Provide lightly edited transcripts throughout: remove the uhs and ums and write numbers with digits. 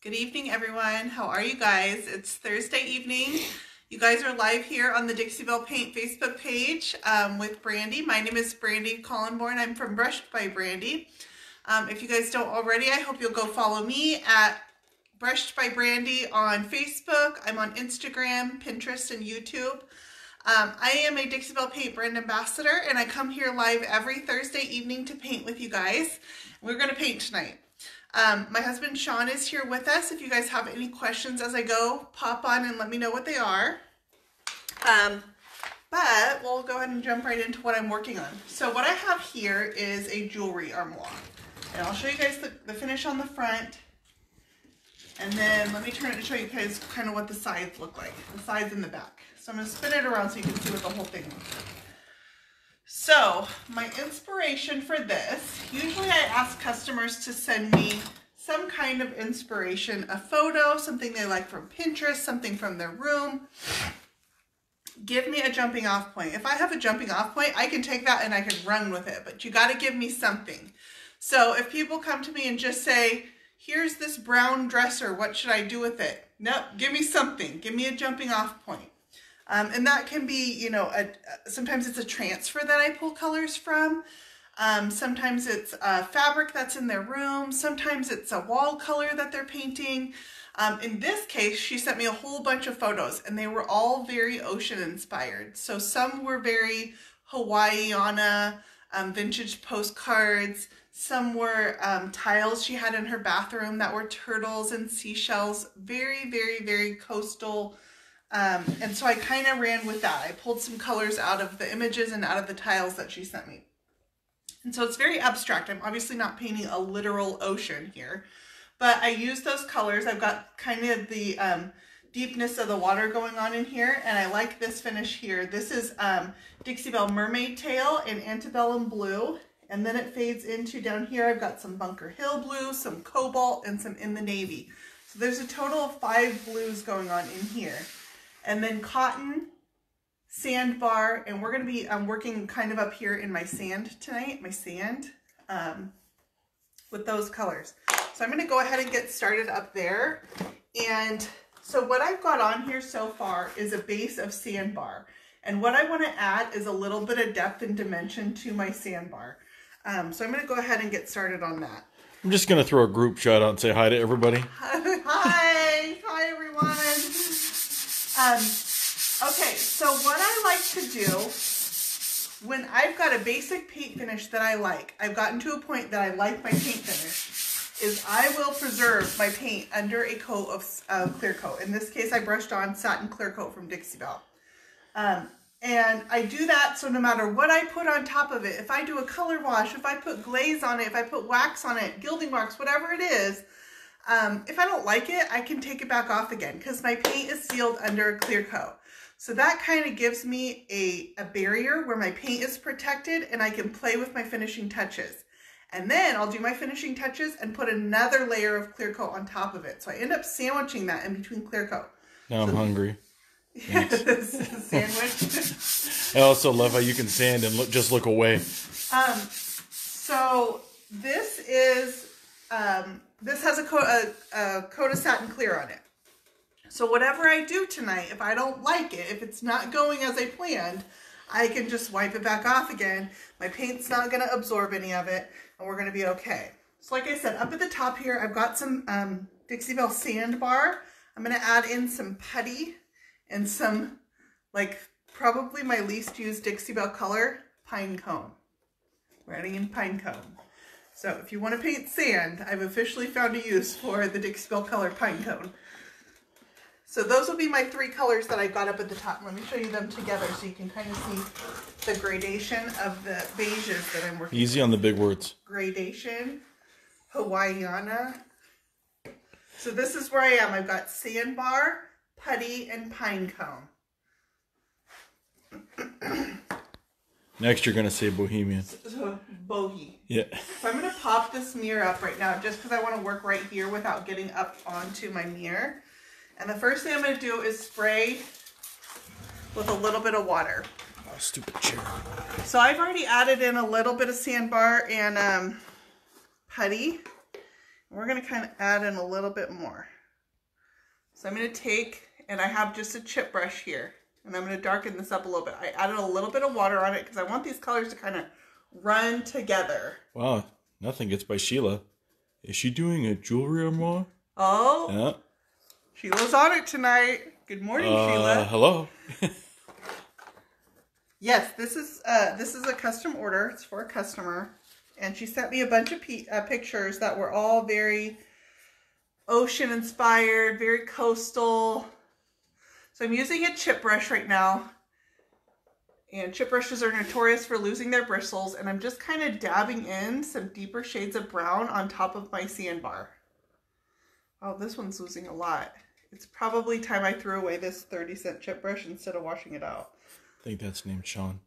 Good evening, everyone. How are you guys? It's Thursday evening. You guys are live here on the Dixie Paint Facebook page with Brandy. My name is Brandy Collinborn. I'm from Brushed by Brandy. If you guys don't already, I hope you'll go follow me at Brushed by Brandy on Facebook. I'm on Instagram, Pinterest, and YouTube. I am a Dixie Paint brand ambassador, and I come here live every Thursday evening to paint with you guys. We're going to paint tonight. My husband Sean is here with us. If you guys have any questions as I go, pop on and let me know what they are. But we'll go ahead and jump right into what I'm working on. So what I have here is a jewelry armoire. And I'll show you guys the finish on the front. And then let me turn it and show you guys kind of what the sides look like. The sides and the back. So I'm going to spin it around so you can see what the whole thing looks like. So my inspiration for this, usually I ask customers to send me some kind of inspiration, a photo, something they like from Pinterest, something from their room. Give me a jumping off point. If I have a jumping off point, I can take that and I can run with it, but you got to give me something. So if people come to me and just say, here's this brown dresser, what should I do with it? Nope, give me something. Give me a jumping off point. And that can be, you know, sometimes it's a transfer that I pull colors from. Sometimes it's a fabric that's in their room. Sometimes it's a wall color that they're painting. In this case, she sent me a whole bunch of photos and they were all very ocean inspired. So some were very Hawaiiana, vintage postcards. Some were tiles she had in her bathroom that were turtles and seashells. Very, very, very coastal. And so I kind of ran with that. I pulled some colors out of the images and out of the tiles that she sent me. And so it's very abstract. I'm obviously not painting a literal ocean here, but I use those colors. I've got kind of the deepness of the water going on in here, and I like this finish here. This is Dixie Belle Mermaid Tail in Antebellum Blue, and then it fades into down here. I've got some Bunker Hill Blue, some Cobalt, and some In the Navy. So there's a total of 5 blues going on in here. And then cotton, sandbar, and we're going to be working kind of up here in my sand tonight, with those colors. So I'm going to go ahead and get started up there. And so what I've got on here so far is a base of sandbar. And what I want to add is a little bit of depth and dimension to my sandbar. So I'm going to go ahead and get started on that. I'm just going to throw a group shot out and say hi to everybody. Hi everyone. Okay, so what I like to do when I've got a basic paint finish that I like, I've gotten to a point that I like my paint finish, is I will preserve my paint under a coat of clear coat. In this case, I brushed on satin clear coat from Dixie Belle. And I do that so no matter what I put on top of it, if I do a color wash, if I put glaze on it, if I put wax on it, gilding marks, whatever it is, if I don't like it, I can take it back off again because my paint is sealed under a clear coat. So that kind of gives me a barrier where my paint is protected and I can play with my finishing touches. And then I'll do my finishing touches and put another layer of clear coat on top of it. So I end up sandwiching that in between clear coat. Now I'm hungry. Yeah, this is a sandwich. I also love how you can stand and just look away. So this is... this has a coat of satin clear on it. So whatever I do tonight, if I don't like it, if it's not going as I planned, I can just wipe it back off again. My paint's not going to absorb any of it, and we're going to be okay. So like I said, up at the top here, I've got some Dixie Belle sandbar. I'm going to add in some putty and some, like, probably my least used Dixie Belle color, pine cone. We're adding in pine cone. So if you want to paint sand, I've officially found a use for the Dixie Belle color pine cone. So those will be my 3 colors that I've got up at the top. Let me show you them together so you can kind of see the gradation of the beiges that I'm working with. Easy on the big words. Gradation, Hawaiiana. So this is where I am. I've got sandbar, putty, and pine cone. Next, you're going to say bohemian. So, bohy. Yeah. So I'm going to pop this mirror up right now just because I want to work right here without getting up onto my mirror. And the first thing I'm going to do is spray with a little bit of water. Oh, stupid chair. So I've already added in a little bit of sandbar and putty. We're going to kind of add in a little bit more. So I'm going to take, and I have just a chip brush here, and I'm going to darken this up a little bit. I added a little bit of water on it because I want these colors to kind of run together. Wow, nothing gets by Sheila. Is she doing a jewelry armoire? Oh, yeah. Sheila's on it tonight. Good morning, Sheila. Hello. Yes, this is a custom order. It's for a customer, and she sent me a bunch of pictures that were all very ocean inspired, very coastal. So I'm using a chip brush right now, and chip brushes are notorious for losing their bristles, and I'm just kind of dabbing in some deeper shades of brown on top of my sandbar. Oh, this one's losing a lot. It's probably time I threw away this 30-cent chip brush instead of washing it out. I think that's named Sean.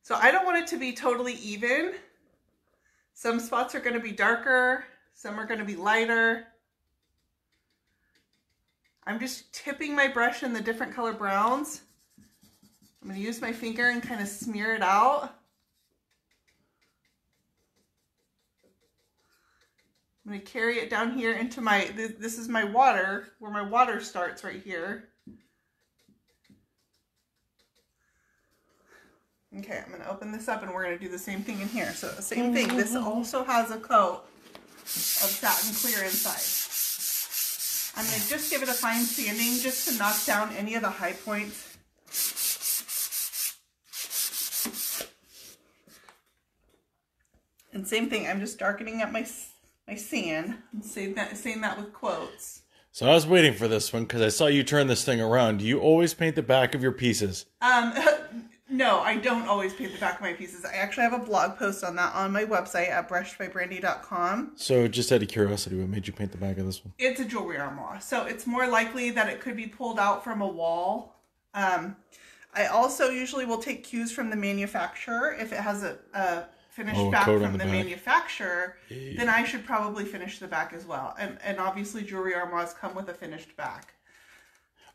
So I don't want it to be totally even. Some spots are going to be darker. Some are going to be lighter. I'm just tipping my brush in the different color browns. I'm going to use my finger and kind of smear it out. I'm going to carry it down here into my, this is my water, where my water starts right here. Okay, I'm going to open this up and we're going to do the same thing in here. So the same thing, this also has a coat of satin clear inside. I'm going to just give it a fine sanding just to knock down any of the high points. And same thing, I'm just darkening up my sand. I'm saying that with quotes. So I was waiting for this one because I saw you turn this thing around. Do you always paint the back of your pieces? No, I don't always paint the back of my pieces. I actually have a blog post on that on my website at brushedbybrandy.com. So just out of curiosity, what made you paint the back of this one? It's a jewelry armoire. So it's more likely that it could be pulled out from a wall. I also usually will take cues from the manufacturer. If it has a finished back from the manufacturer, then I should probably finish the back as well. And obviously jewelry armoires come with a finished back.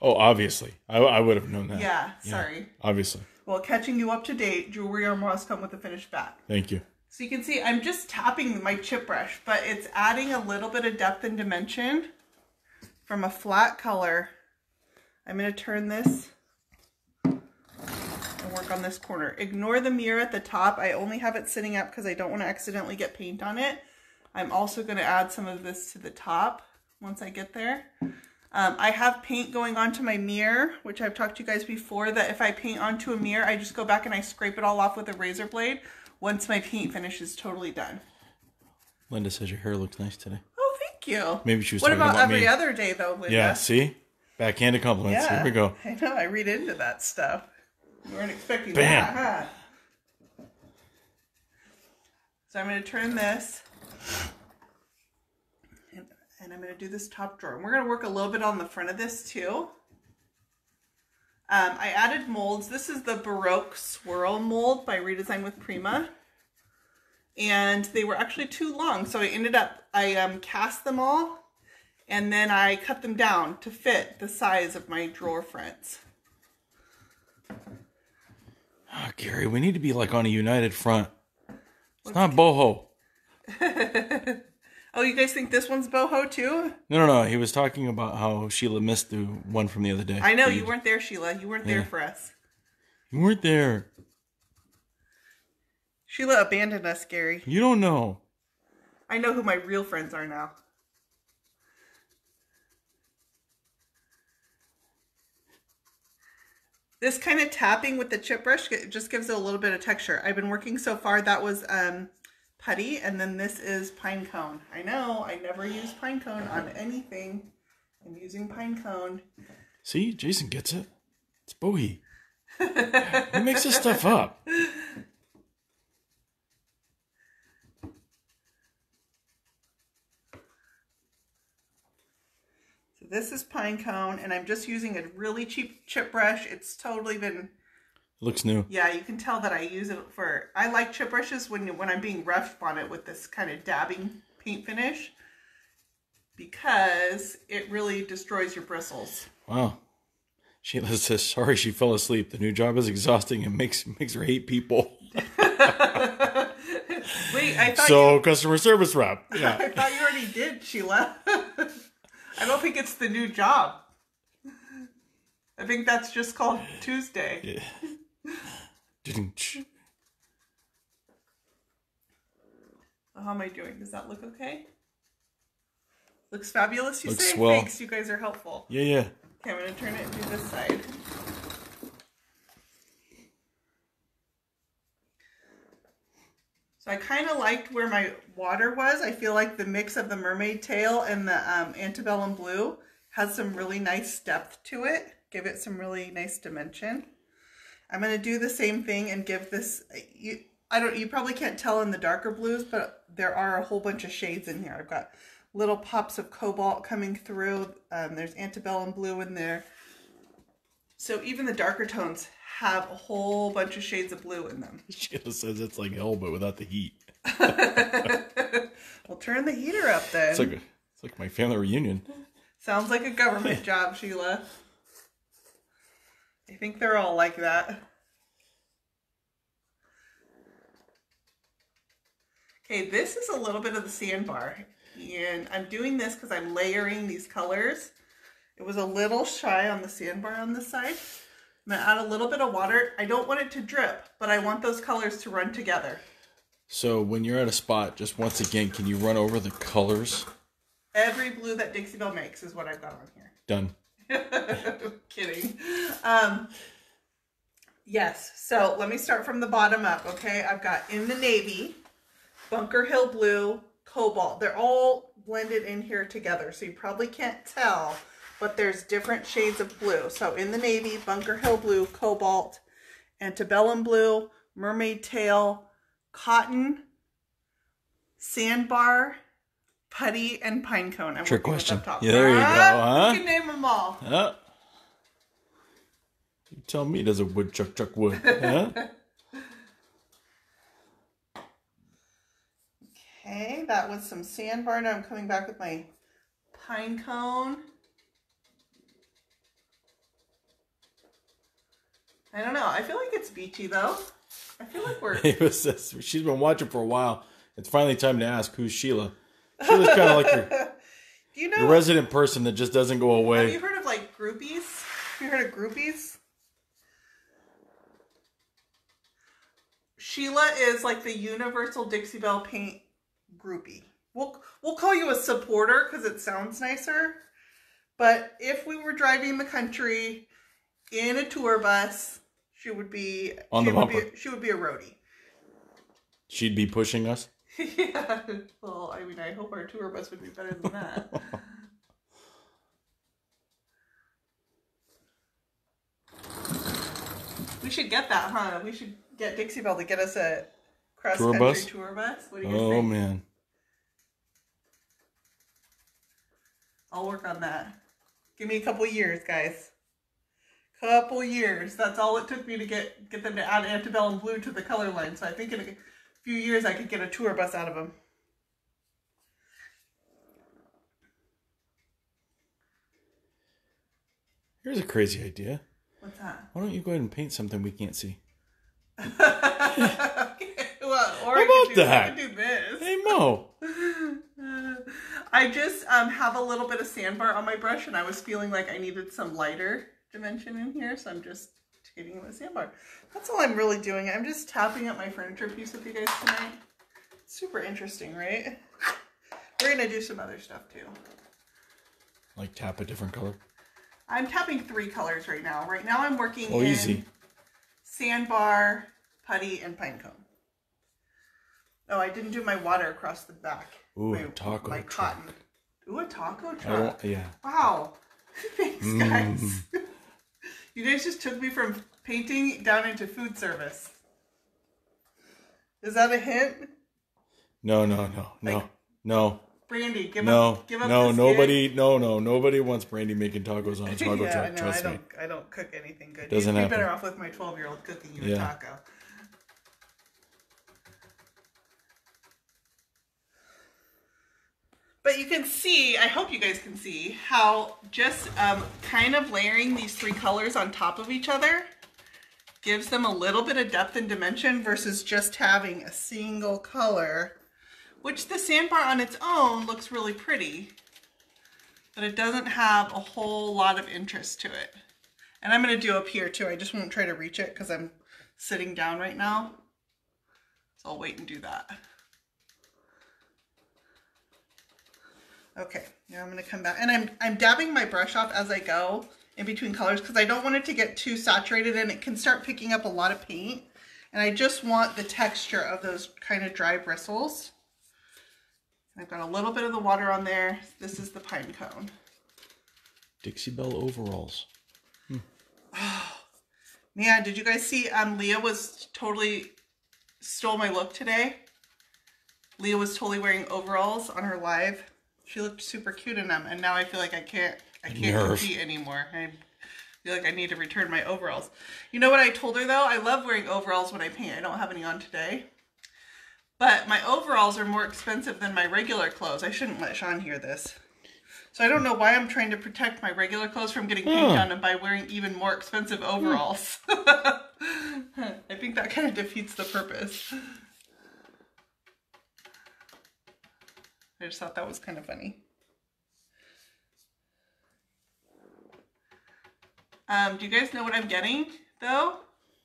Oh, obviously. I would have known that. Yeah, sorry. Obviously. Well, catching you up to date, jewelry armoires come with a finished back. Thank you. So you can see I'm just tapping my chip brush, but it's adding a little bit of depth and dimension from a flat color. I'm going to turn this and work on this corner. Ignore the mirror at the top. I only have it sitting up because I don't want to accidentally get paint on it. I'm also going to add some of this to the top once I get there. I have paint going onto my mirror, which I've talked to you guys before, that if I paint onto a mirror, I just go back and I scrape it all off with a razor blade once my paint finish is totally done. Linda says your hair looks nice today. Oh, thank you. Maybe she was what talking about about every me. other day, though, Linda? Yeah, see? Backhanded compliments. Yeah, Here we go. I know, I read into that stuff. You weren't expecting Bam. that, huh? So I'm going to turn this. And I'm going to do this top drawer. And we're going to work a little bit on the front of this too. I added molds. This is the Baroque Swirl mold by Redesign with Prima. And they were actually too long. So I cast them all. And then I cut them down to fit the size of my drawer fronts. Oh, Gary, we need to be like on a united front. It's not boho. Oh, you guys think this one's boho too? No. He was talking about how Sheila missed the one from the other day. I know, you weren't there, Sheila. You weren't there for us. You weren't there. Sheila abandoned us, Gary. You don't know. I know who my real friends are now. This kind of tapping with the chip brush just gives it a little bit of texture. I've been working so far, that was putty, and then this is pine cone. I know, I never use pine cone on anything. I'm using pine cone. See, Jason gets it. It's Bowie. He makes this stuff up. So this is pine cone, and I'm just using a really cheap chip brush. It's totally been... Looks new. Yeah, you can tell that I use it for... I like chip brushes when I'm being rough on it with this kind of dabbing paint finish, because it really destroys your bristles. Wow. Sheila says, sorry she fell asleep. The new job is exhausting and makes her hate people. Wait, I thought So, customer service rep. Yeah. I thought you already did, Sheila. I don't think it's the new job. I think that's just called Tuesday. Yeah. How am I doing? Does that look okay? Looks fabulous, you Looks say? swell. Thanks, you guys are helpful. Yeah, yeah. Okay, I'm going to turn it to this side. So I kind of liked where my water was. I feel like the mix of the mermaid tail and the antebellum blue has some really nice depth to it. Give it some really nice dimension. I'm going to do the same thing and give this, you probably can't tell in the darker blues, but there are a whole bunch of shades in here. I've got little pops of cobalt coming through. There's antebellum blue in there. So even the darker tones have a whole bunch of shades of blue in them. Sheila says it's like hell, but without the heat. We'll turn the heater up then. It's like my family reunion. Sounds like a government job, Sheila. I think they're all like that. Okay, this is a little bit of the sandbar. And I'm doing this because I'm layering these colors. It was a little shy on the sandbar on this side. I'm going to add a little bit of water. I don't want it to drip, but I want those colors to run together. So when you're at a spot, just once again, can you run over the colors? Every blue that Dixie Belle makes is what I've got on here. Done. Kidding. Yes, so let me start from the bottom up, okay? I've got in the navy, Bunker Hill blue, cobalt. They're all blended in here together, so you probably can't tell, but there's different shades of blue. So in the navy, Bunker Hill blue, cobalt, antebellum blue, mermaid tail, cotton, sandbar, putty, and pine cone. I'm Trick working with question. up top. Yeah, there you go, huh? You can name them all. You tell me does a woodchuck chuck wood, huh? Okay, that was some sandbar. Now I'm coming back with my pine cone. I don't know. I feel like it's beachy though. I feel like we're... She's been watching for a while. It's finally time to ask, who's Sheila? Sheila's kind of like your resident person that just doesn't go away. Have you heard of like groupies? Have you heard of groupies? Sheila is like the universal Dixie Belle paint groupie. We'll call you a supporter because it sounds nicer. But if we were driving the country in a tour bus, she would be on the bumper. She would be a roadie. She'd be pushing us? Yeah. Well, I mean, I hope our tour bus would be better than that. We should get that, huh? We should get Dixie Belle to get us a cross-country tour bus. What do you guys think? Oh, man. I'll work on that. Give me a couple years, guys. Couple years. That's all it took me to get them to add antebellum blue to the color line. So I think in a few years I could get a tour bus out of them. Here's a crazy idea. What's that? Why don't you go ahead and paint something we can't see? Okay. Well, or how about that? I could do this. Hey, Mo. I just have a little bit of sandbar on my brush, and I was feeling like I needed some lighter dimension in here, so I'm just hitting it with sandbar. That's all I'm really doing. I'm just tapping up my furniture piece with you guys tonight. Super interesting, right? We're going to do some other stuff, too. Like tap a different color? I'm tapping 3 colors right now. Right now I'm working in easy. Sandbar, putty, and pine cone. Oh, I didn't do my water across the back. Ooh, taco my truck. cotton. Ooh, a taco truck. Yeah. Wow. Thanks, guys. You guys just took me from painting down into food service. Is that a hint? No. Brandy, give up this nobody, gig. Nobody wants Brandy making tacos on a taco truck. No, Trust me. I don't cook anything good. Doesn't You'd be happen. better off with my 12-year-old cooking you a taco. But you can see, I hope you guys can see, how just kind of layering these 3 colors on top of each other gives them a little bit of depth and dimension versus just having a single color, which the sandbar on its own looks really pretty, but it doesn't have a whole lot of interest to it. And I'm going to do up here too. I just won't try to reach it because I'm sitting down right now. So I'll wait and do that. Okay, now I'm going to come back. And I'm dabbing my brush off as I go in between colors because I don't want it to get too saturated and it can start picking up a lot of paint. And I just want the texture of those kind of dry bristles. I've got a little bit of the water on there. This is the pine cone. Dixie Belle overalls. Oh, man, did you guys see Leah was totally stole my look today? Leah was totally wearing overalls on her live. She looked super cute in them, and now I feel like I can't compete anymore. I feel like I need to return my overalls. You know what I told her though? I love wearing overalls when I paint. I don't have any on today. But my overalls are more expensive than my regular clothes. I shouldn't let Sean hear this. So I don't know why I'm trying to protect my regular clothes from getting paint on them by wearing even more expensive overalls. I think that kind of defeats the purpose. I just thought that was kind of funny. Do you guys know what I'm getting, though?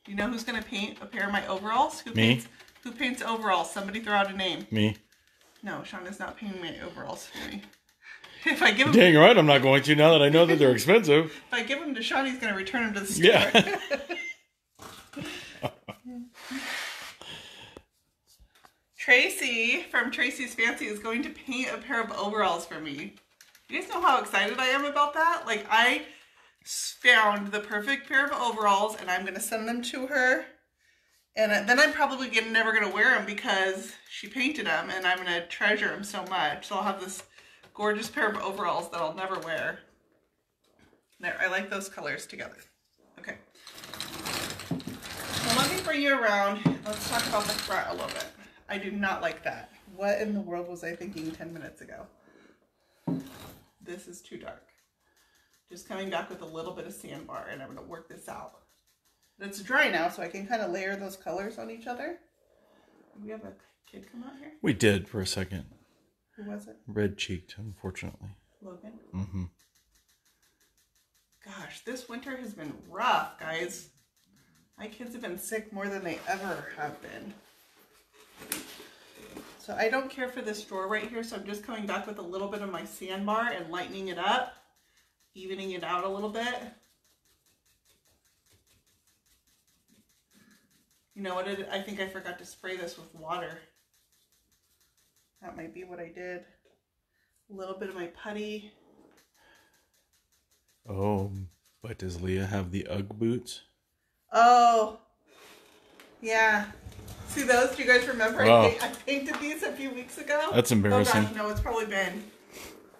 Do you know who's going to paint a pair of my overalls? Me. Who paints overalls? Somebody throw out a name. Me. No, Sean is not painting my overalls for me. If I give him, dang right, I'm not going to now that I know that they're expensive. If I give them to Sean, he's going to return them to the store. Yeah. Tracy from Tracy's Fancy is going to paint a pair of overalls for me. You guys know how excited I am about that? Like, I found the perfect pair of overalls and I'm going to send them to her. And then I'm probably never going to wear them because she painted them and I'm going to treasure them so much. So I'll have this gorgeous pair of overalls that I'll never wear. There, I like those colors together. Okay. So let me bring you around. Let's talk about the front a little bit. I do not like that. What in the world was I thinking 10 minutes ago? This is too dark. Just coming back with a little bit of sandbar and I'm going to work this out. It's dry now, so I can kind of layer those colors on each other. Did we have a kid come out here? We did for a second. Who was it? Red-cheeked, unfortunately. Logan? Mm-hmm. Gosh, this winter has been rough, guys. My kids have been sick more than they ever have been. So I don't care for this drawer right here, so I'm just coming back with a little bit of my sandbar and lightening it up, evening it out a little bit. You know what? I think I forgot to spray this with water. That might be what I did. A little bit of my putty. Oh, but does Leah have the Ugg boots? Oh, yeah. See those? Do you guys remember? Wow. I painted these a few weeks ago. That's embarrassing. Oh gosh, no, it's probably been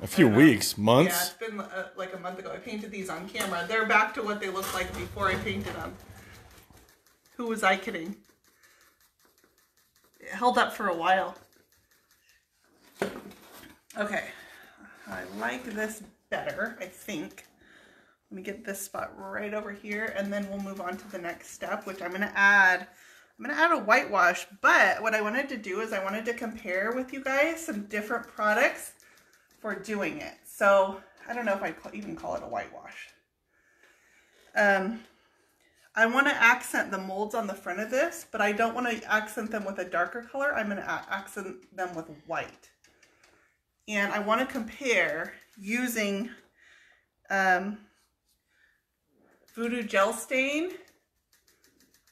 a few weeks, months. Yeah, it's been like a month ago. I painted these on camera. They're back to what they looked like before I painted them. Who was I kidding? It held up for a while. Okay, I like this better, I think. Let me get this spot right over here, and then we'll move on to the next step, which I'm gonna add a whitewash, but what I wanted to do is I wanted to compare with you guys some different products for doing it. So I don't know if I'd even call it a whitewash. I want to accent the molds on the front of this, but I don't want to accent them with a darker color. I'm going to accent them with white. And I want to compare using Voodoo Gel Stain,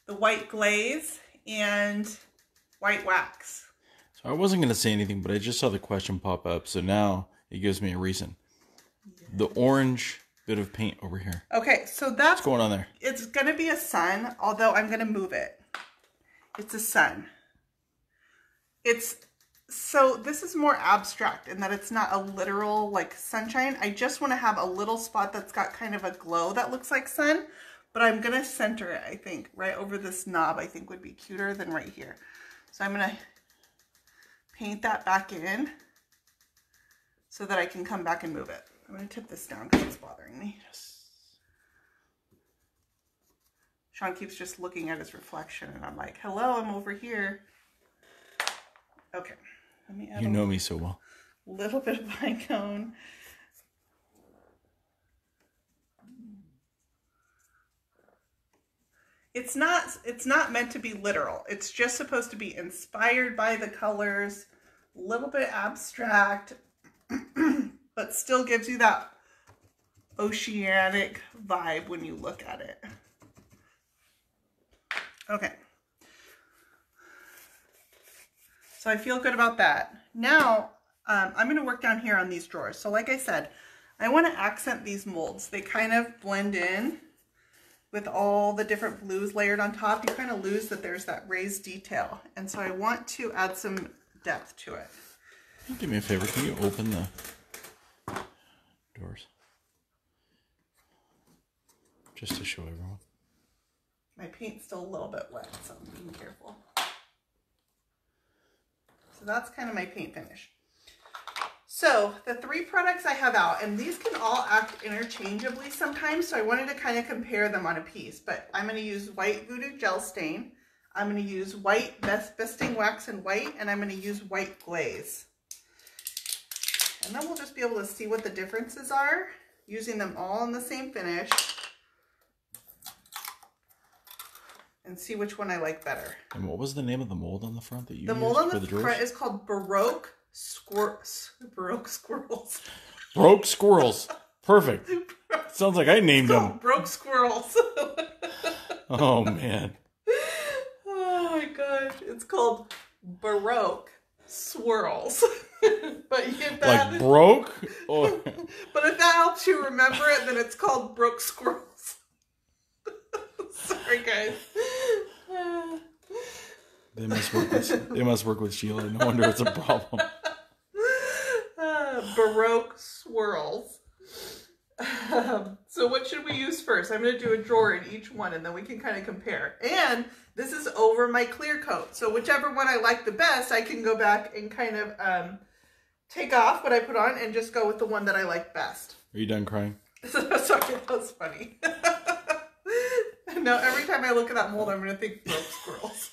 the white glaze, and white wax. So I wasn't going to say anything, but I just saw the question pop up, so now it gives me a reason. Yeah. The orange bit of paint over here. Okay, so that's... What's going on there? It's going to be a sun, although I'm going to move it. It's a sun. So this is more abstract in that it's not a literal, like, sunshine. I just want to have a little spot that's got kind of a glow that looks like sun. But I'm going to center it, I think, right over this knob, I think would be cuter than right here. So I'm going to paint that back in so that I can come back and move it. I'm going to tip this down because it's bothering me. Yes. Sean keeps just looking at his reflection, and I'm like, hello, I'm over here. Okay, let me add you know me so well. A little bit of pine cone. It's not meant to be literal. It's just supposed to be inspired by the colors, a little bit abstract, but still gives you that oceanic vibe when you look at it. Okay. So I feel good about that. Now, I'm going to work down here on these drawers. So like I said, I want to accent these molds. They kind of blend in with all the different blues layered on top. You kind of lose that there's that raised detail. And so I want to add some depth to it. Do me a favor, can you open the doors? Just to show everyone. My paint's still a little bit wet, so I'm being careful. So that's kind of my paint finish. So the 3 products I have out, and these can all act interchangeably sometimes, so I wanted to kind of compare them on a piece, but I'm going to use white voodoo gel stain, I'm going to use white besting wax and white, and I'm going to use white glaze. And then we'll just be able to see what the differences are using them all in the same finish and see which one I like better. And what was the name of the mold on the front that you used? The mold on for the drawers? front is called Baroque Squirrels. Broke squirrels. Perfect. Sounds like I named them. Broke squirrels. Oh man. Oh my gosh. It's called Baroque Swirls. But you get that. Like broke? Or... But if that helps you remember it, then it's called Broke Squirrels. Sorry guys. They must work with Sheila. No wonder it's a problem. Baroque swirls. So what should we use first? I'm going to do a drawer in each one and then we can kind of compare. And this is over my clear coat. So whichever one I like the best, I can go back and kind of take off what I put on and just go with the one that I like best. Are you done crying? Sorry, that was funny. Now every time I look at that mold, I'm going to think broke squirrels.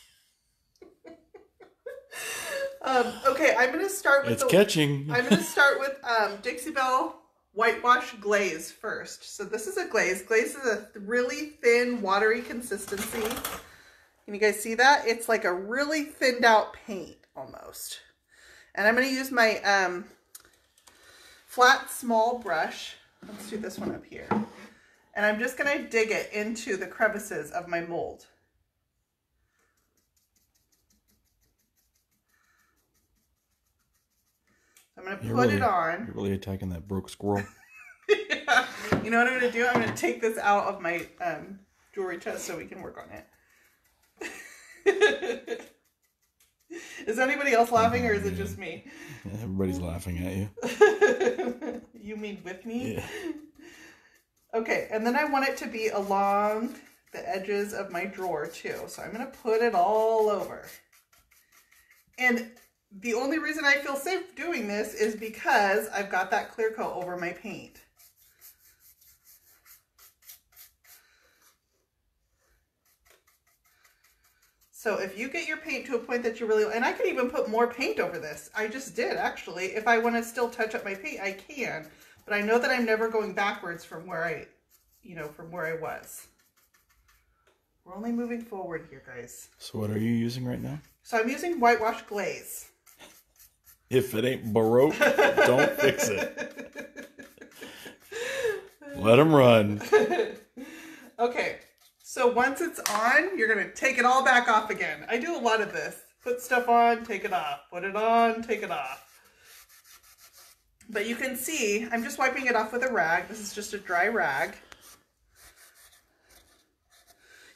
Okay, I'm going to start with catching. I'm going to start with Dixie Belle whitewash glaze first. So this is a glaze. Glaze is a really thin, watery consistency. Can you guys see that? It's like a really thinned out paint almost. And I'm going to use my flat, small brush. Let's do this one up here. And I'm just going to dig it into the crevices of my mold. I'm going to put it on. You're really attacking that broke squirrel. Yeah. You know what I'm going to do? I'm going to take this out of my jewelry chest so we can work on it. Is anybody else laughing or is it just me? Everybody's laughing at you. You mean with me? Yeah. Okay, and then I want it to be along the edges of my drawer too. So I'm going to put it all over. And the only reason I feel safe doing this is because I've got that clear coat over my paint. So if you get your paint to a point that you really, and I could even put more paint over this. I just did actually. If I want to still touch up my paint, I can. But I know that I'm never going backwards from where I, from where I was. We're only moving forward here, guys. So what are you using right now? So I'm using whitewash glaze. If it ain't Baroque, don't fix it. Let them run. Okay, so once it's on, you're going to take it all back off again. I do a lot of this. Put stuff on, take it off. Put it on, take it off. But you can see, I'm just wiping it off with a rag. This is just a dry rag.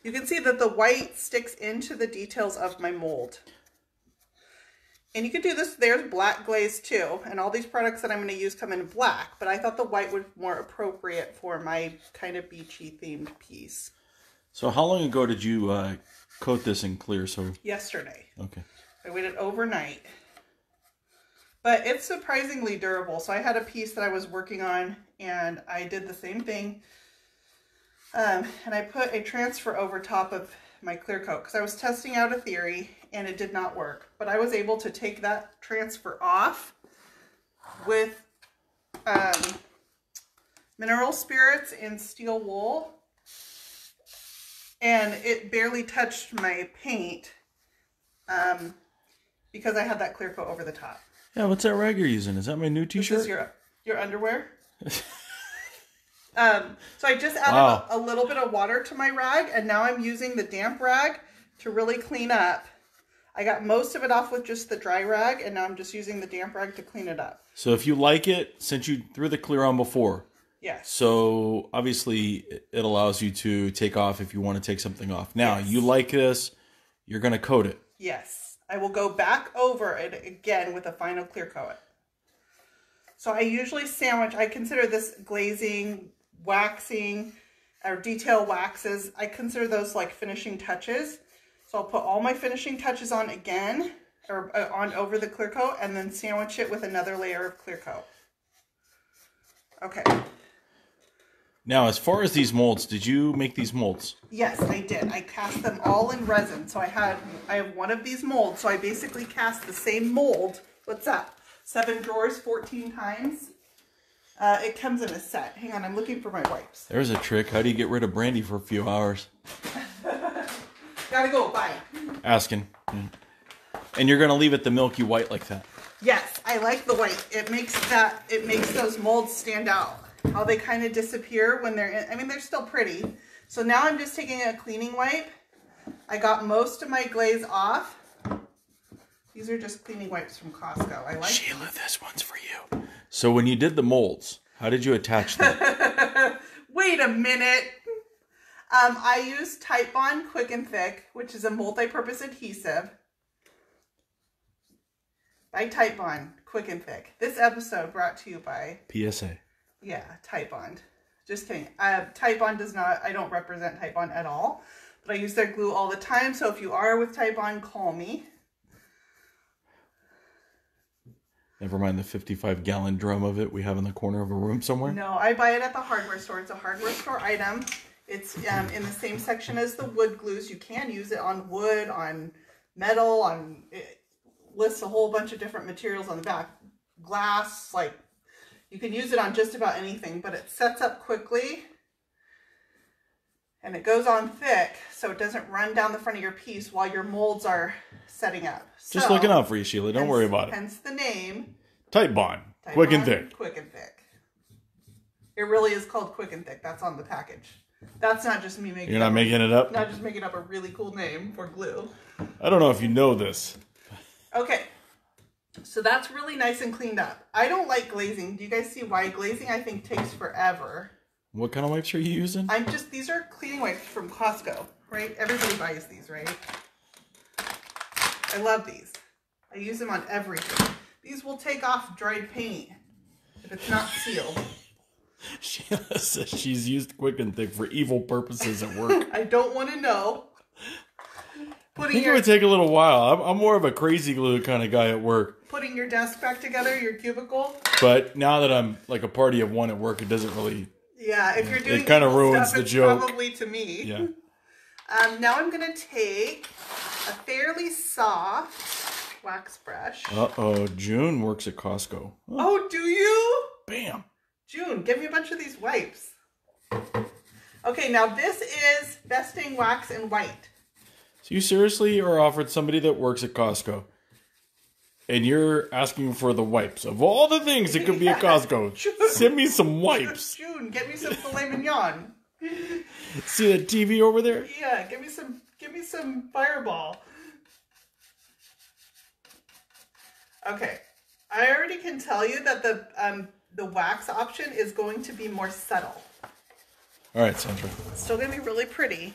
You can see that the white sticks into the details of my mold. And you can do this, there's black glaze too. And all these products that I'm going to use come in black, but I thought the white was more appropriate for my kind of beachy themed piece. So how long ago did you coat this in clear? Yesterday. Okay. I waited overnight. But it's surprisingly durable. So I had a piece that I was working on and I did the same thing. And I put a transfer over top of my clear coat because I was testing out a theory and it did not work. But I was able to take that transfer off with mineral spirits and steel wool. And it barely touched my paint because I had that clear coat over the top. Yeah, what's that rag you're using? Is that my new t-shirt? This is your underwear. So I just added a little bit of water to my rag, and now I'm using the damp rag to really clean up. I got most of it off with just the dry rag, and now I'm just using the damp rag to clean it up. So if you like it, since you threw the clear on before, yes. So obviously it allows you to take off if you want to take something off. Now, yes. You like this, you're going to coat it. Yes. I will go back over it again with a final clear coat. So I usually sandwich, I consider this glazing, waxing, or detail waxes. I consider those like finishing touches. So I'll put all my finishing touches on again, or on over the clear coat, and then sandwich it with another layer of clear coat. Okay. Now, as far as these molds, did you make these molds? Yes, I did. I cast them all in resin. So I have one of these molds. So I basically cast the same mold. What's that? 7 drawers, 14 times. It comes in a set. Hang on, I'm looking for my wipes. There's a trick. How do you get rid of Brandy for a few hours? Gotta go, bye. Asking. Yeah. And you're going to leave it the milky white like that? Yes, I like the white. It makes those molds stand out. How they kind of disappear when they're in. I mean, they're still pretty. So now I'm just taking a cleaning wipe. I got most of my glaze off. These are just cleaning wipes from Costco. I like Sheila, these. this one's for you. So when you did the molds, how did you attach them? Wait a minute. I used Titebond Quick and Thick, which is a multi-purpose adhesive. By Titebond Quick and Thick. This episode brought to you by... PSA. Yeah, Titebond. Just kidding. Titebond does not... I don't represent Titebond at all. But I use their glue all the time. So if you are with Titebond, call me. Never mind the 55-gallon drum of it we have in the corner of a room somewhere. No, I buy it at the hardware store. It's a hardware store item. It's in the same section as the wood glues. You can use it on wood, on metal, on... It lists a whole bunch of different materials on the back. Glass, like... You can use it on just about anything, but it sets up quickly. And it goes on thick, so it doesn't run down the front of your piece while your molds are setting up. Just looking out for you, Sheila. Don't worry about it. Hence the name. Titebond. Quick and Thick. Quick and Thick. It really is called Quick and Thick. That's on the package. That's not just me making it up. You're not making it up? Not just making up a really cool name for glue. I don't know if you know this. Okay. So that's really nice and cleaned up. I don't like glazing. Do you guys see why? Glazing, I think, takes forever. What kind of wipes are you using? These are cleaning wipes from Costco, right? Everybody buys these, right? I love these. I use them on everything. These will take off dried paint if it's not sealed. Sheila says she's used Quick and Thick for evil purposes at work. I don't want to know. I think it would take a little while. I'm more of a crazy glue kind of guy at work. Putting your desk back together, your cubicle. But now that I'm like a party of one at work, it doesn't really... Yeah, if you're doing it kind of ruins stuff, the it's joke. Probably to me. Yeah. Now I'm going to take a fairly soft wax brush. Uh-oh, June works at Costco. Oh, do you? Bam. June, give me a bunch of these wipes. Okay, now this is Besting Wax and White. So you seriously are offered somebody that works at Costco, and you're asking for the wipes. Of all the things that could be at Costco, June. Send me some wipes. June, get me some filet mignon. See that TV over there? Yeah, give me some Fireball. Okay, I already can tell you that the wax option is going to be more subtle. All right, Sandra. It's still going to be really pretty.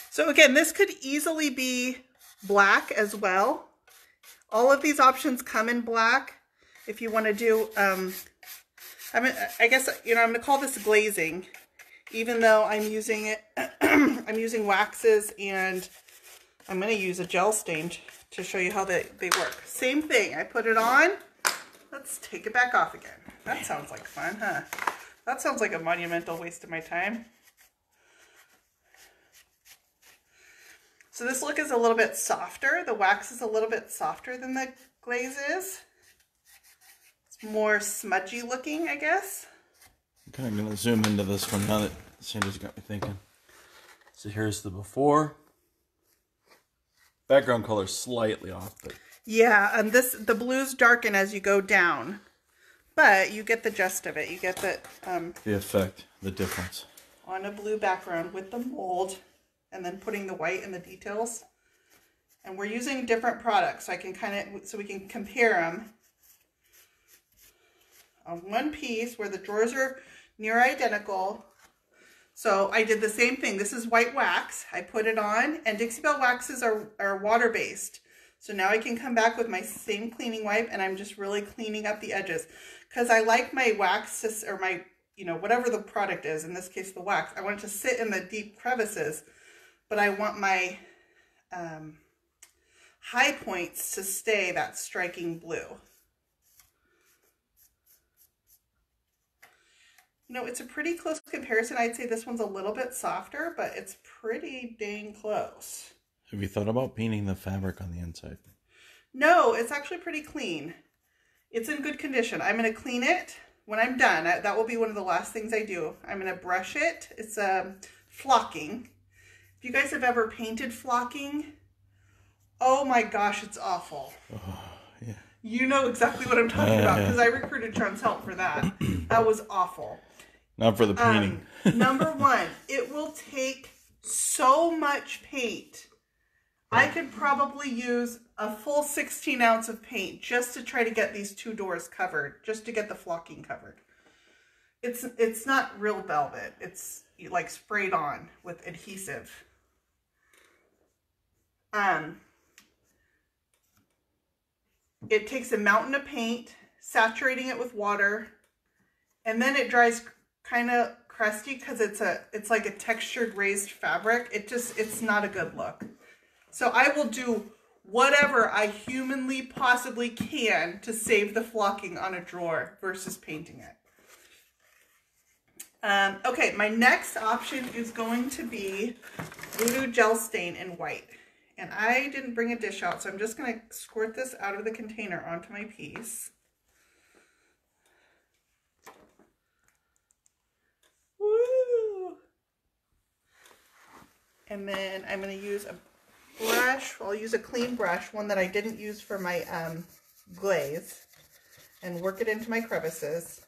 So again, this could easily be black as well. All of these options come in black. If you want to do, I guess, I'm going to call this glazing, even though I'm using it, I'm using waxes, and I'm going to use a gel stained to show you how they work. Same thing, I put it on. Let's take it back off again. That sounds like fun, huh? That sounds like a monumental waste of my time. So this look is a little bit softer. The wax is a little bit softer than the glaze is. It's more smudgy looking, I guess. I'm kind of going to zoom into this one now that Sandy's got me thinking. So here's the before. Background color slightly off, but yeah, and the blues darken as you go down, but you get the gist of it. You get the effect, the difference on a blue background with the mold, and then putting the white in the details. And we're using different products, so I can so we can compare them on one piece where the drawers are near identical. So I did the same thing. This is white wax. I put it on, and Dixie Belle waxes are water-based. So now I can come back with my same cleaning wipe, and I'm just really cleaning up the edges. Because I like my wax, or my, whatever the product is, in this case the wax, I want it to sit in the deep crevices, but I want my high points to stay that striking blue. It's a pretty close comparison. I'd say this one's a little bit softer, but it's pretty dang close. Have you thought about painting the fabric on the inside? No, it's actually pretty clean. It's in good condition. I'm going to clean it when I'm done. That will be one of the last things I do. I'm going to brush it. It's flocking. If you guys have ever painted flocking, oh my gosh, it's awful. Oh, yeah. You know exactly what I'm talking about, because I recruited Sean's help for that. That was awful. Not for the painting. Number one, it will take so much paint. I could probably use a full 16 ounce of paint just to try to get these two doors covered, just to get the flocking covered. It's not real velvet. It's like sprayed on with adhesive. It takes a mountain of paint, saturating it with water, and then it dries kind of crusty because it's like a textured raised fabric. It's not a good look. So I will do whatever I humanly possibly can to save the flocking on a drawer versus painting it. Okay, my next option is going to be Voodoo Gel Stain in white. And I didn't bring a dish out, so I'm just going to squirt this out of the container onto my piece. Woo! And then I'm going to use a brush. I'll use a clean brush, one that I didn't use for my glaze, and work it into my crevices.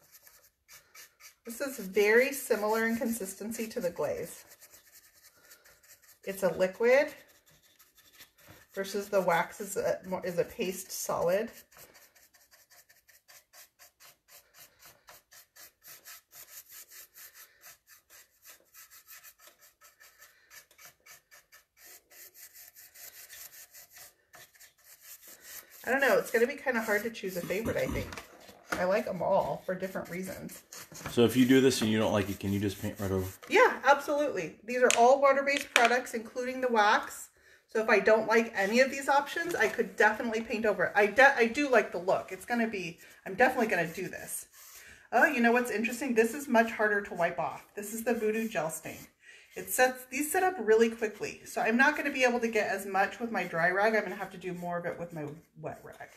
This is very similar in consistency to the glaze. It's a liquid versus the wax is a paste solid. I don't know, it's going to be kind of hard to choose a favorite, I think. I like them all for different reasons. So if you do this and you don't like it, can you just paint right over? Yeah, absolutely. These are all water-based products, including the wax. So if I don't like any of these options, I could definitely paint over it. I do like the look. I'm definitely going to do this. Oh, you know what's interesting? This is much harder to wipe off. This is the Voodoo Gel Stain. These set up really quickly. So I'm not going to be able to get as much with my dry rag. I'm going to have to do more of it with my wet rag.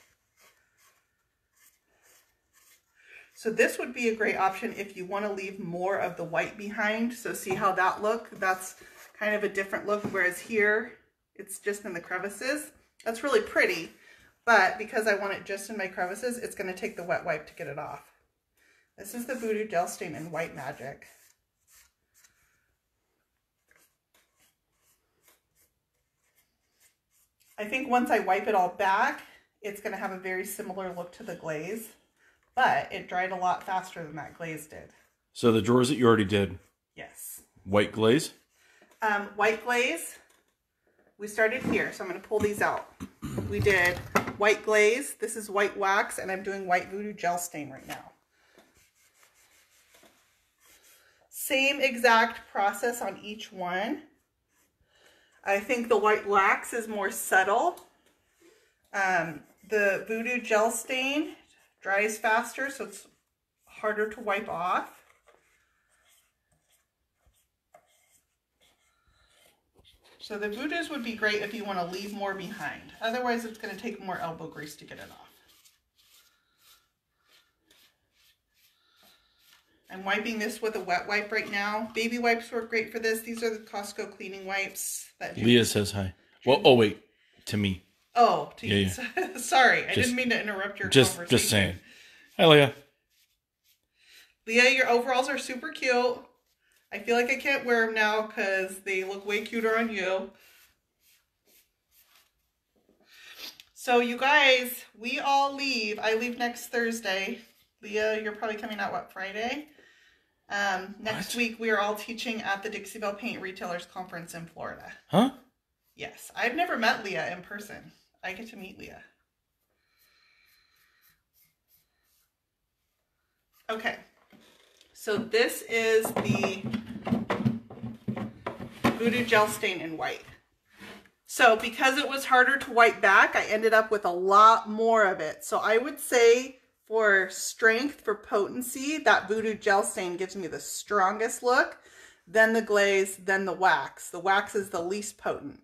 So this would be a great option if you want to leave more of the white behind. So see how that look? That's kind of a different look, whereas here it's just in the crevices. That's really pretty, but because I want it just in my crevices, it's going to take the wet wipe to get it off. This is the Voodoo Gel Stain in White Magic. I think once I wipe it all back, it's going to have a very similar look to the glaze, but it dried a lot faster than that glaze did. So the drawers that you already did? Yes. White glaze? White glaze. We started here, so I'm going to pull these out. We did white glaze. This is white wax, and I'm doing white Voodoo Gel Stain right now. Same exact process on each one. I think the white wax is more subtle. The Voodoo Gel Stain dries faster, so it's harder to wipe off. So the Voodoos would be great if you want to leave more behind. Otherwise, it's going to take more elbow grease to get it off. I'm wiping this with a wet wipe right now. Baby wipes work great for this. These are the Costco cleaning wipes. Leah says hi. Well, oh wait, to me. Oh, to you. Yeah. Sorry, I didn't mean to interrupt your conversation. Just saying. Hi, Leah. Leah, your overalls are super cute. I feel like I can't wear them now because they look way cuter on you. So you guys, we all leave. I leave next Thursday. Leah, you're probably coming out, what, Friday? Next week, we are all teaching at the Dixie Belle Paint Retailers Conference in Florida. Huh? Yes. I've never met Leah in person. I get to meet Leah. Okay. So this is the Voodoo Gel Stain in white. So because it was harder to wipe back, I ended up with a lot more of it. So I would say for strength, for potency, that Voodoo Gel Stain gives me the strongest look, then the glaze, then the wax. The wax is the least potent.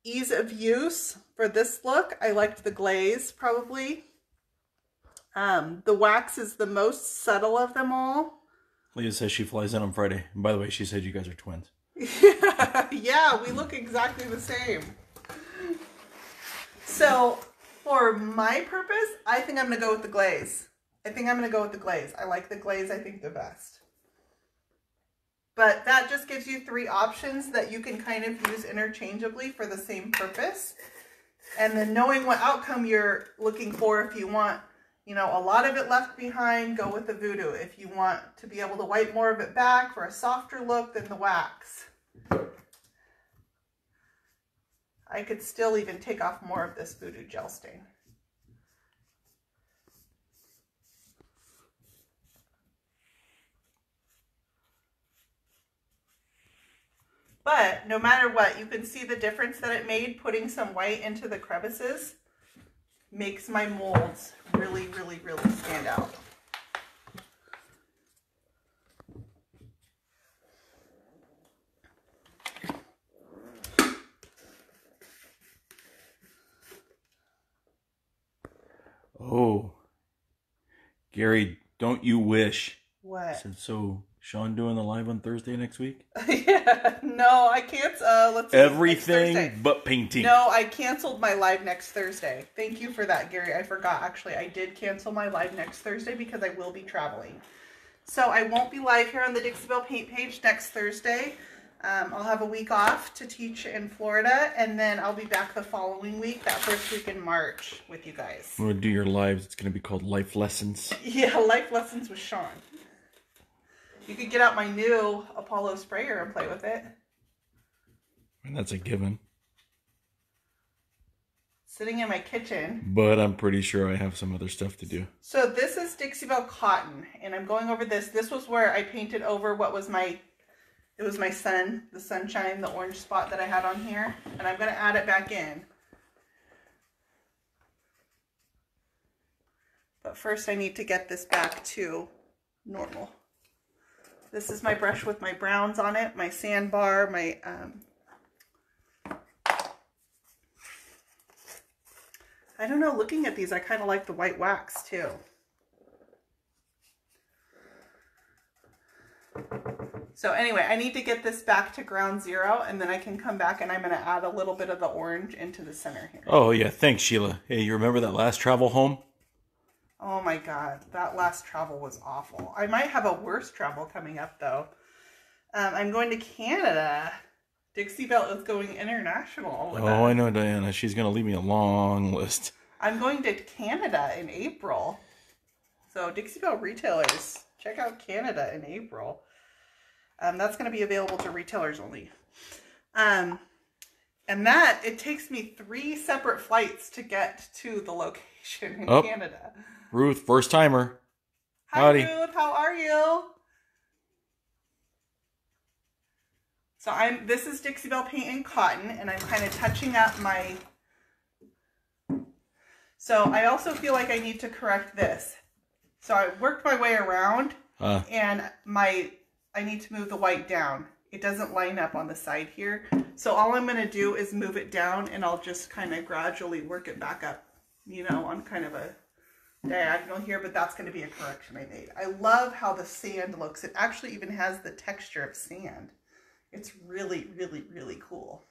Ease of use for this look, I liked the glaze probably. The wax is the most subtle of them all. Leah says she flies in on Friday. And by the way, she said you guys are twins. Yeah, we look exactly the same. So, for my purpose, I think I'm going to go with the glaze. I like the glaze, I think, the best. But that just gives you 3 options that you can kind of use interchangeably for the same purpose. And then knowing what outcome you're looking for, if you want, you know, a lot of it left behind, go with the Voodoo. If you want to be able to wipe more of it back for a softer look, then the wax. I could still even take off more of this Voodoo Gel Stain. But no matter what, you can see the difference that it made putting some white into the crevices. Makes my molds really, really, really stand out. Oh, Gary, don't you wish? What? I said, so Sean doing the live on Thursday next week? Yeah, no, I can't. Let's see. Everything but painting. No, I canceled my live next Thursday. Thank you for that, Gary. I forgot. Actually, I did cancel my live next Thursday because I will be traveling. So I won't be live here on the Dixie Belle Paint page next Thursday. I'll have a week off to teach in Florida, and then I'll be back the following week, that first week in March, with you guys. I'm going to do your lives. It's going to be called Life Lessons. Yeah, Life Lessons with Sean. You could get out my new Apollo sprayer and play with it. And that's a given. Sitting in my kitchen. But I'm pretty sure I have some other stuff to do. So this is Dixie Belle Cotton, and I'm going over this. This was where I painted over what was my... It was my sun, the sunshine, the orange spot that I had on here. And I'm going to add it back in. But first I need to get this back to normal. This is my brush with my browns on it, my sandbar, my... I don't know, looking at these, I kind of like the white wax too. So anyway, I need to get this back to ground zero, and then I can come back and I'm going to add a little bit of the orange into the center here. Oh, yeah. Thanks, Sheila. Hey, you remember that last travel home? Oh my God. That last travel was awful. I might have a worse travel coming up, though. I'm going to Canada. Dixie Belle is going international. Oh, I know, Diana. She's going to leave me a long list. I'm going to Canada in April. So Dixie Belle retailers, check out Canada in April. That's going to be available to retailers only. And that, it takes me 3 separate flights to get to the location in Canada. Ruth, first timer. Hi, howdy. Ruth, how are you? So this is Dixie Belle Paint and Cotton, and I'm kind of touching up my So I also feel like I need to correct this. So I worked my way around and I need to move the white down. It doesn't line up on the side here. So all I'm going to do is move it down and I'll just kind of gradually work it back up, you know, on kind of a diagonal here, but that's going to be a correction I made. I love how the sand looks. It actually even has the texture of sand. It's really, really, really cool.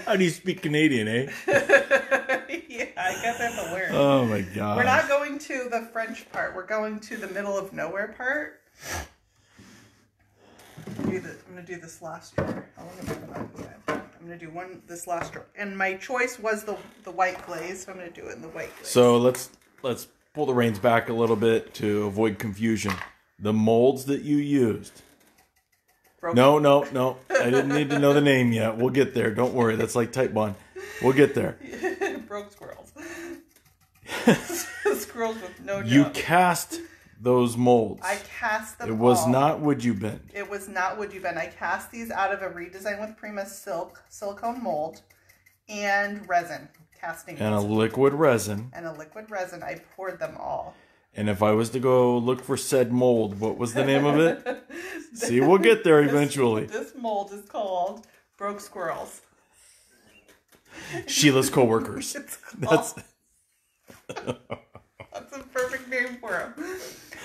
How do you speak Canadian, eh? Yeah, I guess I have to learn. Oh my god. We're not going to the French part. We're going to the middle of nowhere part. I'm going to do this last drawer. How long am I going to do? I'm going to do this last drawer. And my choice was the white glaze, so I'm going to do it in the white glaze. So let's pull the reins back a little bit to avoid confusion. The molds that you used. No. I didn't need to know the name yet. We'll get there. Don't worry. That's like Type Bond. We'll get there. Broke squirrels. Squirrels with no job. You cast those molds. I cast them It was all. not wood you bent. It was not wood you bent. I cast these out of a Redesign with Prima silicone mold and resin. Casting And a liquid resin. And a liquid resin. I poured them all. And if I was to go look for said mold, what was the name of it? See, we'll get there eventually. This mold is called Broke Squirrels. Sheila's coworkers. That's a perfect name for them.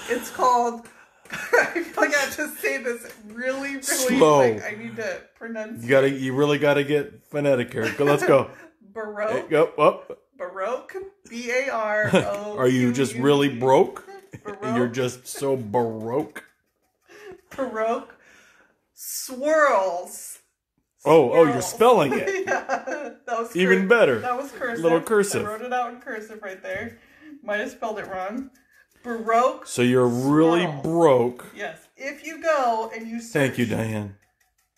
It's called, I feel like I have to say this really slow. Like I need to pronounce You really gotta get phonetic here. Let's go. Baroque. Go up. Baroque. B-A-R-O. Are you just really broke? Baroque. You're just so baroque. Baroque swirls. Oh, you're spelling it. Yeah, that was even better. That was cursive. Little cursive. I wrote it out in cursive right there. Might have spelled it wrong. Baroque. So you're really broke. Yes. If you go and you search Thank you, Diane.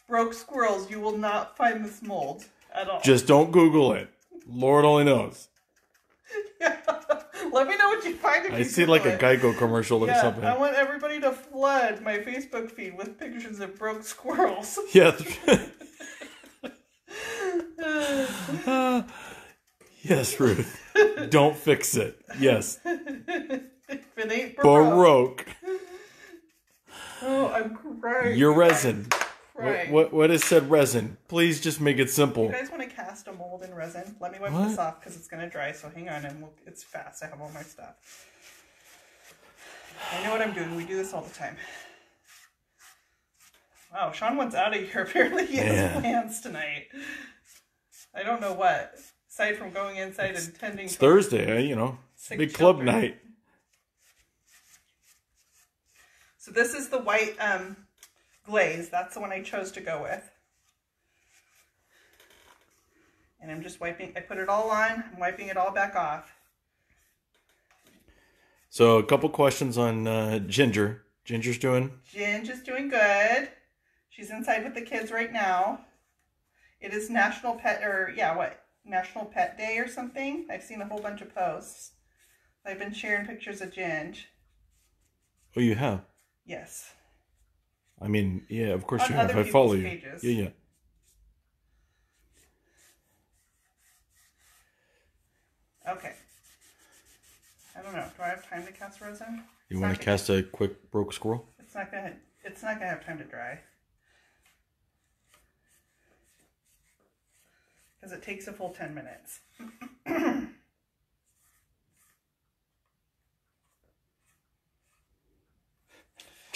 Broke squirrels, you will not find this mold at all. Just don't Google it. Lord only knows. Yeah. Let me know what you find if I you see Google like a it. Geico commercial or something. I want everybody to flood my Facebook feed with pictures of broke squirrels. Yeah. Yes, Ruth. Don't fix it. Yes. If it ain't Baroque. Oh, I'm crying. Your resin. Crying. What is said resin? Please just make it simple. You guys want to cast a mold in resin? Let me wipe this off because it's going to dry, so hang on, and it's fast. I have all my stuff. I know what I'm doing. We do this all the time. Wow, Sean wants out of here. Apparently he has plans tonight. I don't know what. Aside from going inside and tending It's Thursday, you know. Big club night. So this is the white glaze. That's the one I chose to go with. And I'm just wiping. I put it all on. I'm wiping it all back off. So a couple questions on Ginger. Ginger's doing? Ginger's doing good. She's inside with the kids right now. It is National Pet Day or something. I've seen a whole bunch of posts. I've been sharing pictures of Ginge. Oh, you have? Yes. I mean, yeah, of course On you have. other I follow you. pages. Yeah. Okay. I don't know. Do I have time to cast resin? You want to cast a quick broke squirrel? It's not gonna have time to dry. Because it takes a full 10 minutes.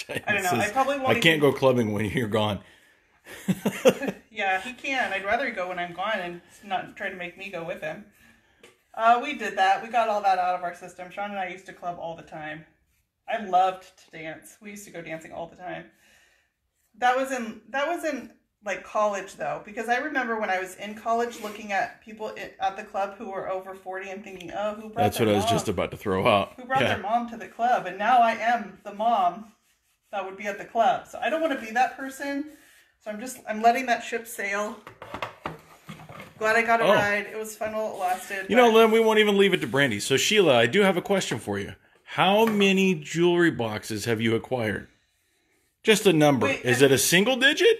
I don't know. I probably won't. I can't go clubbing when you're gone. Yeah, he can. I'd rather go when I'm gone and not try to make me go with him. We did that. We got all that out of our system. Sean and I used to club all the time. I loved to dance. We used to go dancing all the time. That was in like college though, because I remember when I was in college looking at people at the club who were over 40 and thinking, oh, who brought That's what I was just about to throw out. Who brought their mom to the club? And now I am the mom that would be at the club. So I don't want to be that person. So I'm letting that ship sail. Glad I got a ride. It was fun while it lasted. You know, Len, we won't even leave it to Brandy. So Sheila, I do have a question for you. How many jewelry boxes have you acquired? Just a number. Wait, is it a single digit?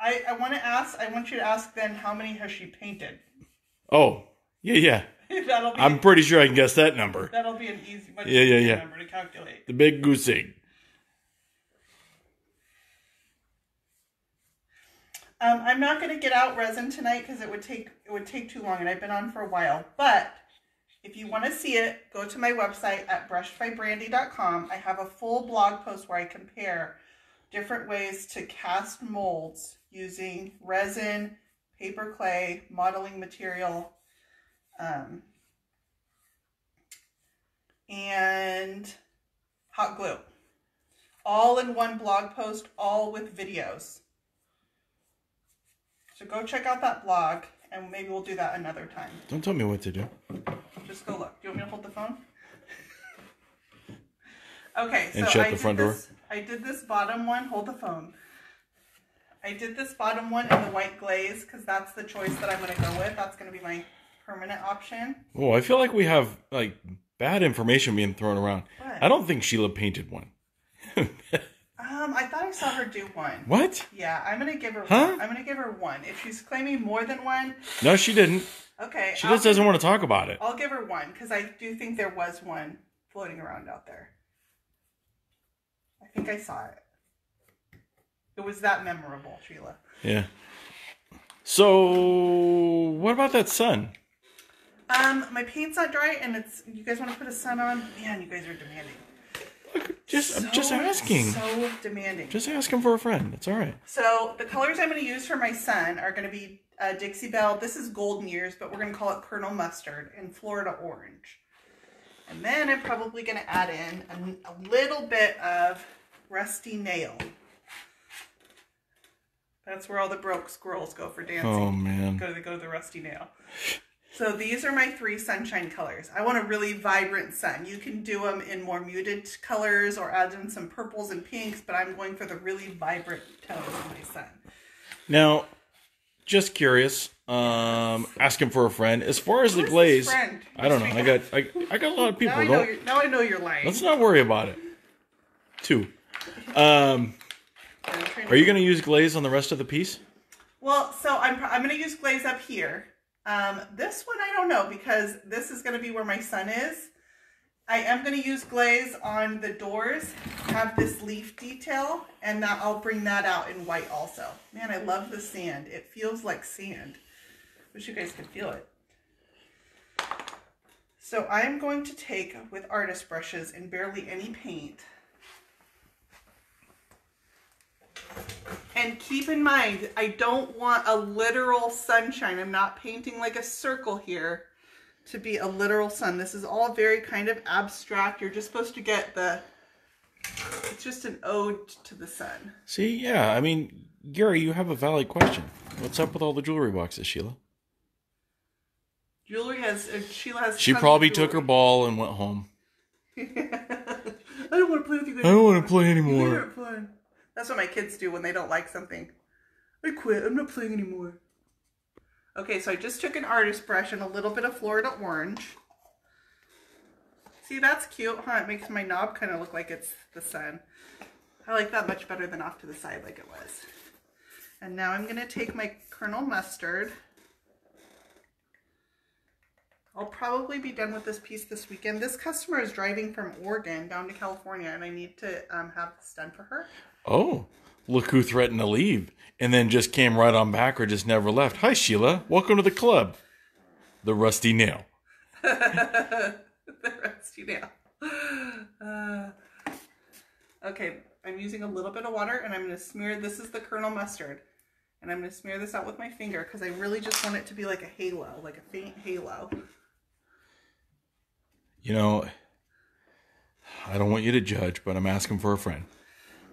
I want you to ask then how many has she painted? Oh, yeah. That'll be I'm pretty sure I can guess that number. That'll be an easy, much Yeah. easier number to calculate. The big goose egg. I'm not going to get out resin tonight because it would take too long, and I've been on for a while. But if you want to see it, go to my website at brushedbybrandy.com. I have a full blog post where I compare different ways to cast molds using resin, paper clay, modeling material, and hot glue. All in one blog post, all with videos. So go check out that blog, and maybe we'll do that another time. Don't tell me what to do. Just go look. Do you want me to hold the phone? Okay, and so shut the front door. I did this bottom one. Hold the phone. I did this bottom one in the white glaze because that's the choice that I'm going to go with. That's going to be my permanent option. Oh, I feel like we have like bad information being thrown around. What? I don't think Sheila painted one. I thought I saw her do one. What? Yeah, I'm gonna give her. Huh? I'm gonna give her one. If she's claiming more than one. No, she didn't. Okay. She just doesn't want to talk about it. I'll give her one because I do think there was one floating around out there. I think I saw it. It was that memorable, Sheila. Yeah. So, what about that sun? My paint's not dry, and it's. You guys want to put a sun on? Man, you guys are demanding. Look, I'm just asking. So demanding. Just asking for a friend. It's all right. So the colors I'm going to use for my sun are going to be Dixie Belle. This is Golden Years, but we're going to call it Colonel Mustard, and Florida Orange. And then I'm probably going to add in a little bit of Rusty Nail. That's where all the broke squirrels go for dancing. Oh, man. They go to the Rusty Nail. So these are my 3 sunshine colors. I want a really vibrant sun. You can do them in more muted colors or add in some purples and pinks, but I'm going for the really vibrant tones of my sun. Now, just curious, asking for a friend. As far as the glaze, I don't know. I got a lot of people. Now I know you're lying. Let's not worry about it. 2. Are you going to use glaze on the rest of the piece? Well, so I'm going to use glaze up here. This one I don't know because this is going to be where my sun is. I am going to use glaze on the doors, have this leaf detail, and I'll bring that out in white also. Man, I love the sand. It feels like sand. Wish you guys could feel it. So I'm going to take with artist brushes and barely any paint. And keep in mind, I don't want a literal sunshine. I'm not painting like a circle here to be a literal sun. This is all very kind of abstract. You're just supposed to get it's just an ode to the sun. See, yeah, I mean, Gary, you have a valid question. What's up with all the jewelry boxes, Sheila? Sheila has. She probably took her ball and went home. I don't want to play with you guys. I don't want to play anymore. You guys aren't fun. That's what my kids do when they don't like something. I quit. I'm not playing anymore. Okay, so I just took an artist brush and a little bit of Florida Orange. See, that's cute, huh? It makes my knob kind of look like it's the sun. I like that much better than off to the side like it was. And now I'm going to take my Colonel Mustard. I'll probably be done with this piece this weekend. This customer is driving from Oregon down to California, and I need to have this done for her. Oh, look who threatened to leave and then just came right on back or just never left. Hi, Sheila. Welcome to the club. The Rusty Nail. The Rusty Nail. Okay, I'm using a little bit of water, and I'm going to smear. This is the Colonel Mustard. And I'm going to smear this out with my finger because I really just want it to be like a halo, like a faint halo. You know, I don't want you to judge, but I'm asking for a friend.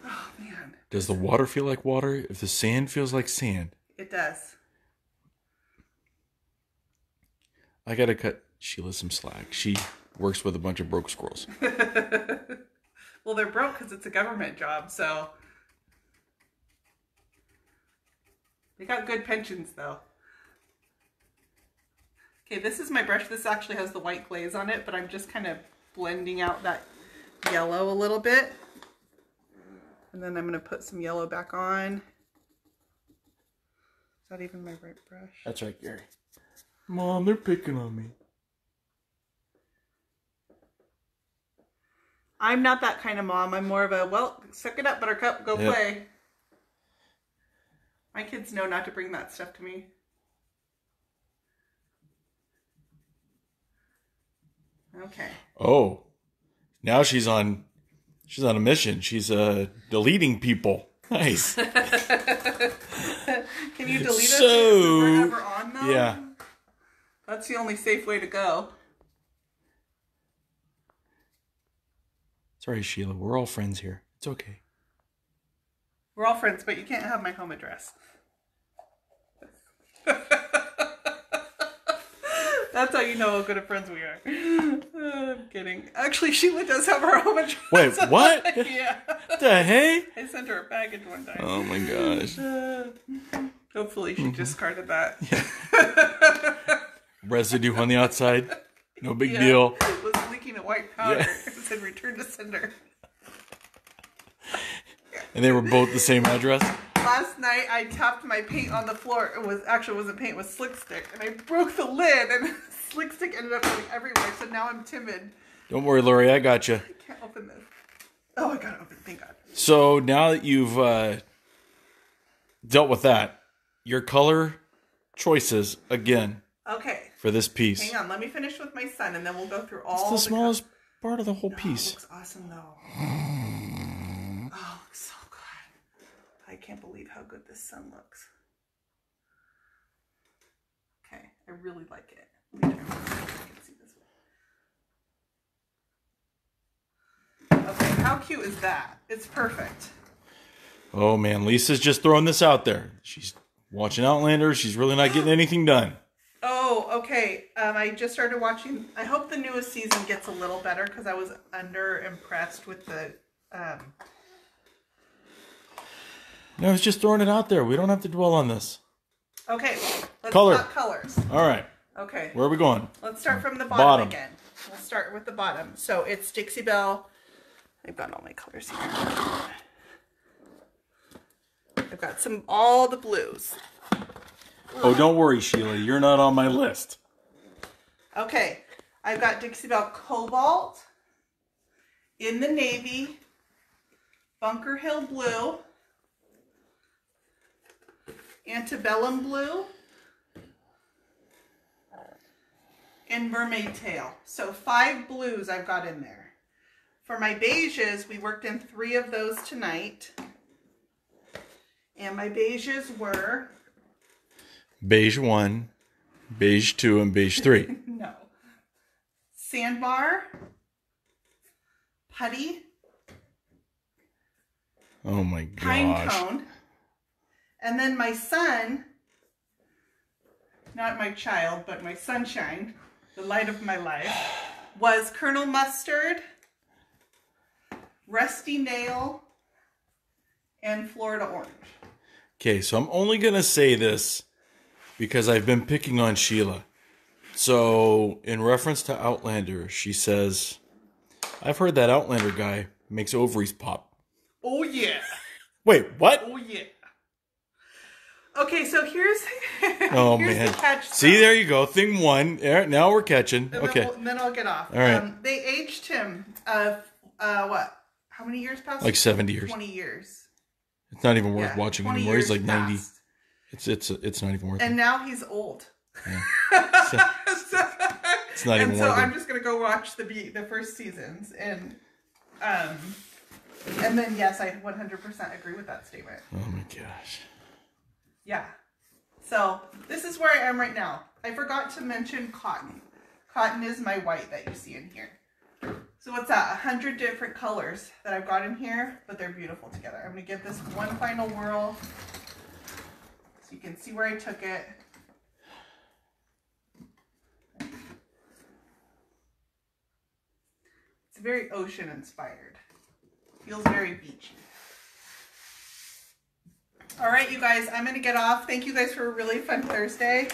Oh, man. Does the water feel like water if the sand feels like sand? It does. I got to cut Sheila some slack. She works with a bunch of broke squirrels. Well, they're broke because it's a government job, so... They got good pensions, though. Okay, this is my brush. This actually has the white glaze on it, but I'm just kind of blending out that yellow a little bit. And then I'm going to put some yellow back on. that even my right brush? That's right, Gary. Mom, they're picking on me. I'm not that kind of mom. I'm more of a, well, suck it up, buttercup, go play. My kids know not to bring that stuff to me. Okay. Oh, now she's on a mission. She's deleting people. Nice. Can you delete us if we're never on them? Yeah. That's the only safe way to go. Sorry, Sheila. We're all friends here. It's okay. We're all friends, but you can't have my home address. That's how you know how good of friends we are. I'm kidding. Actually, Sheila does have her home address. Wait, what? Yeah. What the heck? I sent her a package one time. Oh my gosh. Hopefully she discarded that. Yeah. Residue on the outside. No big deal. It was leaking a white powder. It said return to sender. And they were both the same address? Last night I tapped my paint on the floor. It wasn't paint, it was slick stick. And I broke the lid and slick stick ended up going everywhere. So now I'm timid. Don't worry, Lori, I got you. I can't open this. Oh, I got it open, thank God. So now that you've dealt with that, your color choices again. Okay. For this piece. Hang on, let me finish with my son and then we'll go through all It's the smallest part of the whole piece. It looks awesome though. Oh, it looks so good. I can't believe how good this sun looks. Okay, I really like it. Let me turn this so I can see this way. Okay, how cute is that? It's perfect. Oh man, Lisa's just throwing this out there. She's watching Outlander. She's really not getting anything done. Oh, okay. I just started watching. I hope the newest season gets a little better because I was under impressed with the. No, it's just throwing it out there. We don't have to dwell on this. Okay, let's Color. talk colors. All right. Okay. Where are we going? Let's start from the bottom again. We'll start with the bottom. So it's Dixie Belle. I've got all my colors here. I've got all the blues. Oh, don't worry, Sheila. You're not on my list. Okay. I've got Dixie Belle Cobalt, In the Navy, Bunker Hill Blue, Antebellum Blue, and Mermaid Tail. So 5 blues I've got in there. For my beiges, we worked in 3 of those tonight. And my beiges were... Beige 1, beige 2, and beige 3. No. Sandbar, Putty, Oh my gosh. Pine Cone, and then my son, not my child, but my sunshine, the light of my life, was Colonel Mustard, Rusty Nail, and Florida Orange. Okay, so I'm only going to say this because I've been picking on Sheila. So, in reference to Outlander, she says, I've heard that Outlander guy makes ovaries pop. Oh, yeah. Wait, what? Oh, yeah. Okay, so here's, Oh, here's man. the catch. See, there you go. Thing 1. Now we're catching. And Okay. then I'll get off. All right. They aged him, what? How many years past? Like 70 years. 20 years. It's not even worth watching 20 anymore. He's like 90. passed. It's not even worth And it. now he's old. Yeah. It's not And even so worth I'm it. just gonna go watch the first seasons and then yes, I 100% agree with that statement. Oh my gosh. Yeah. So this is where I am right now. I forgot to mention cotton. Cotton is my white that you see in here. So what's that? 100 different colors that I've got in here, but they're beautiful together. I'm gonna give this one final whirl so you can see where I took it. It's very ocean inspired. Feels very beachy. All right, you guys, I'm gonna get off. Thank you guys for a really fun Thursday.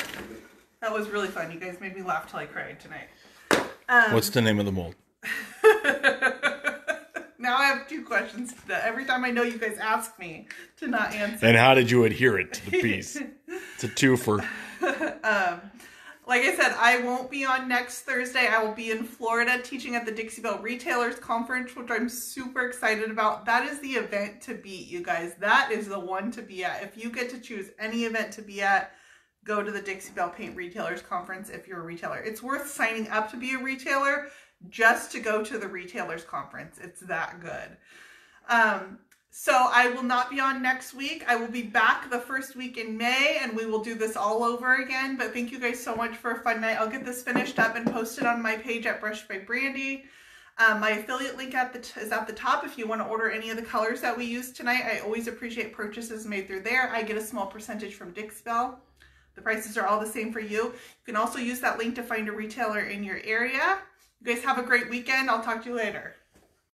That was really fun. You guys made me laugh till I cried tonight. What's the name of the mold? Now I have 2 questions that every time I know you guys ask me to not answer. And how did you adhere it to the piece? It's a twofer. Like I said, I won't be on next Thursday. I will be in Florida teaching at the Dixie Belle Retailers Conference, which I'm super excited about. That is the event to beat, you guys. That is the one to be at. If you get to choose any event to be at, go to the Dixie Belle Paint Retailers Conference if you're a retailer. It's worth signing up to be a retailer just to go to the Retailers Conference. It's that good. So I will not be on next week. I will be back the first week in May, and we will do this all over again. But thank you guys so much for a fun night. I'll get this finished up and posted on my page at Brush by Brandy. My affiliate link is at the top if you want to order any of the colors that we used tonight. I always appreciate purchases made through there. I get a small percentage from Dixie Belle. The prices are all the same for you. You can also use that link to find a retailer in your area. You guys have a great weekend. I'll talk to you later.